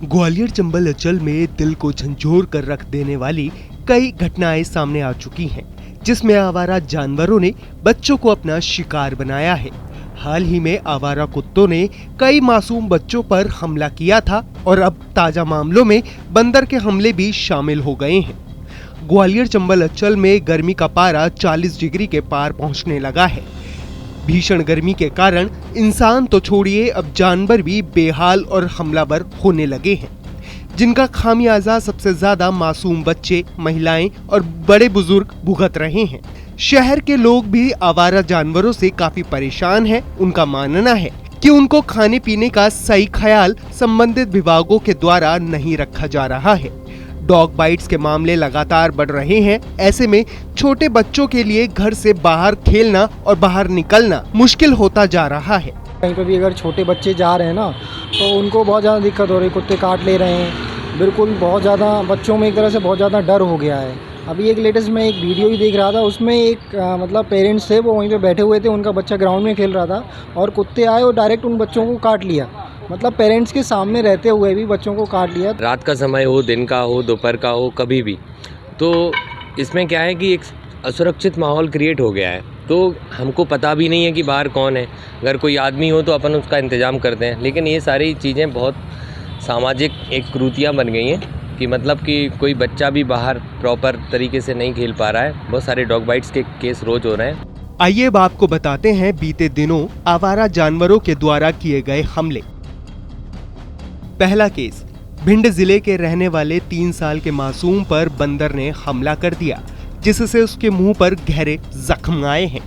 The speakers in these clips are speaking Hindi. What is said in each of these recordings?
ग्वालियर चंबल अंचल में दिल को झंझोर कर रख देने वाली कई घटनाएं सामने आ चुकी हैं, जिसमें आवारा जानवरों ने बच्चों को अपना शिकार बनाया है। हाल ही में आवारा कुत्तों ने कई मासूम बच्चों पर हमला किया था और अब ताजा मामलों में बंदर के हमले भी शामिल हो गए हैं। ग्वालियर चंबल अंचल में गर्मी का पारा 40 डिग्री के पार पहुंचने लगा है। भीषण गर्मी के कारण इंसान तो छोड़िए, अब जानवर भी बेहाल और हमलावर होने लगे हैं, जिनका खामियाजा सबसे ज्यादा मासूम बच्चे, महिलाएं और बड़े बुजुर्ग भुगत रहे हैं। शहर के लोग भी आवारा जानवरों से काफी परेशान हैं। उनका मानना है कि उनको खाने पीने का सही ख्याल संबंधित विभागों के द्वारा नहीं रखा जा रहा है। डॉग बाइट्स के मामले लगातार बढ़ रहे हैं। ऐसे में छोटे बच्चों के लिए घर से बाहर खेलना और बाहर निकलना मुश्किल होता जा रहा है। कहीं पे भी अगर छोटे बच्चे जा रहे हैं ना, तो उनको बहुत ज़्यादा दिक्कत हो रही है। कुत्ते काट ले रहे हैं, बिल्कुल बहुत ज़्यादा बच्चों में एक तरह से बहुत ज़्यादा डर हो गया है। अभी एक लेटेस्ट में एक वीडियो ही देख रहा था, उसमें एक मतलब पेरेंट्स थे, वो वहीं पे बैठे हुए थे, उनका बच्चा ग्राउंड में खेल रहा था और कुत्ते आए और डायरेक्ट उन बच्चों को काट लिया। मतलब पेरेंट्स के सामने रहते हुए भी बच्चों को काट लिया। रात का समय हो, दिन का हो, दोपहर का हो, कभी भी, तो इसमें क्या है कि एक असुरक्षित माहौल क्रिएट हो गया है। तो हमको पता भी नहीं है कि बाहर कौन है। अगर कोई आदमी हो तो अपन उसका इंतज़ाम करते हैं, लेकिन ये सारी चीज़ें बहुत सामाजिक एक कुरीतियाँ बन गई हैं कि मतलब कि कोई बच्चा भी बाहर प्रॉपर तरीके से नहीं खेल पा रहा है। बहुत सारे डॉग बाइट्स के केस रोज हो रहे हैं। आइए अब आपको बताते हैं बीते दिनों आवारा जानवरों के द्वारा किए गए हमले। पहला केस, भिंड जिले के रहने वाले 3 साल के मासूम पर बंदर ने हमला कर दिया, जिससे उसके मुंह पर गहरे जख्म आए हैं।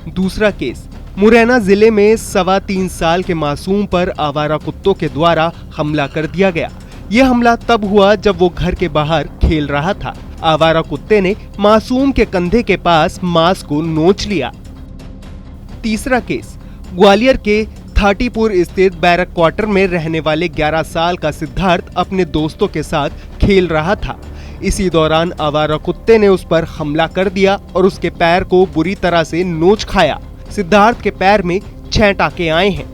दूसरा केस, मुरैना जिले में 3.25 साल के मासूम पर आवारा कुत्तों के द्वारा हमला कर दिया गया। यह हमला तब हुआ जब वो घर के बाहर खेल रहा था। आवारा कुत्ते ने मासूम के कंधे के पास मांस को नोच लिया। तीसरा केस, ग्वालियर के थाटीपुर स्थित बैरक क्वार्टर में रहने वाले 11 साल का सिद्धार्थ अपने दोस्तों के साथ खेल रहा था। इसी दौरान आवारा कुत्ते ने उस पर हमला कर दिया और उसके पैर को बुरी तरह से नोच खाया। सिद्धार्थ के पैर में 6 टाके आए हैं।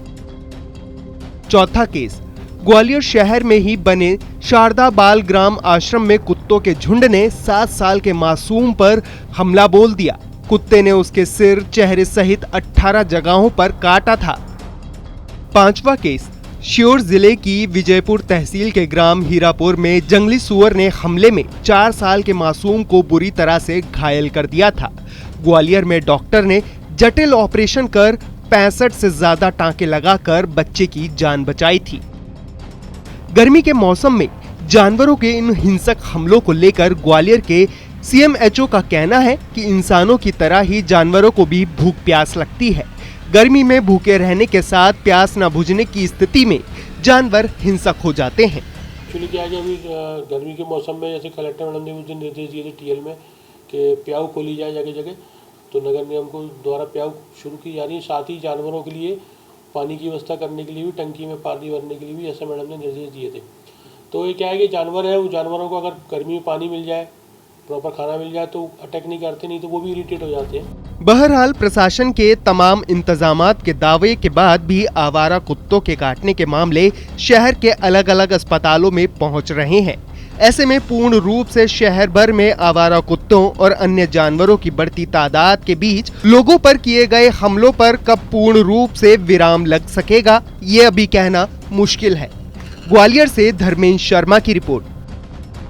चौथा केस, ग्वालियर शहर में ही बने शारदा बाल ग्राम आश्रम में कुत्तों के झुंड ने 7 साल के मासूम पर हमला बोल दिया। कुत्ते ने उसके सिर, चेहरे सहित 18 जगहों पर काटा था। पांचवा केस, श्योर जिले की विजयपुर तहसील के ग्राम हीरापुर में जंगली सुअर ने हमले में 4 साल के मासूम को बुरी तरह से घायल कर दिया था। ग्वालियर में डॉक्टर ने जटिल ऑपरेशन कर 65 से ज्यादा टांके लगाकर बच्चे की जान बचाई थी। गर्मी के मौसम में जानवरों के इन हिंसक हमलों को लेकर ग्वालियर के CMHO का कहना है कि इंसानों की तरह ही जानवरों को भी भूख प्यास लगती है। गर्मी में भूखे रहने के साथ प्यास न बुझने की स्थिति में जानवर हिंसक हो जाते हैं। एक्चुअली क्या है कि अभी गर्मी के मौसम में जैसे कलेक्टर मैडम ने उस दिन निर्देश दिए थे TL में कि प्याऊ खोली जाए जगह जगह, तो नगर निगम को द्वारा प्याऊ शुरू की जा रही है। साथ ही जानवरों के लिए पानी की व्यवस्था करने के लिए भी, टंकी में पानी भरने के लिए भी ऐसे मैडम ने निर्देश दिए थे। तो ये क्या है कि जानवर है, वो जानवरों को अगर गर्मी में पानी मिल जाए, प्रॉपर खाना मिल जाए तो अटैक नहीं करते, नहीं तो वो भी इरिटेट हो जाते हैं। बहरहाल प्रशासन के तमाम इंतजामात के दावे के बाद भी आवारा कुत्तों के काटने के मामले शहर के अलग अलग अस्पतालों में पहुंच रहे हैं। ऐसे में पूर्ण रूप से शहर भर में आवारा कुत्तों और अन्य जानवरों की बढ़ती तादाद के बीच लोगों पर किए गए हमलों पर कब पूर्ण रूप से विराम लग सकेगा, ये अभी कहना मुश्किल है। ग्वालियर से धर्मेंद्र शर्मा की रिपोर्ट।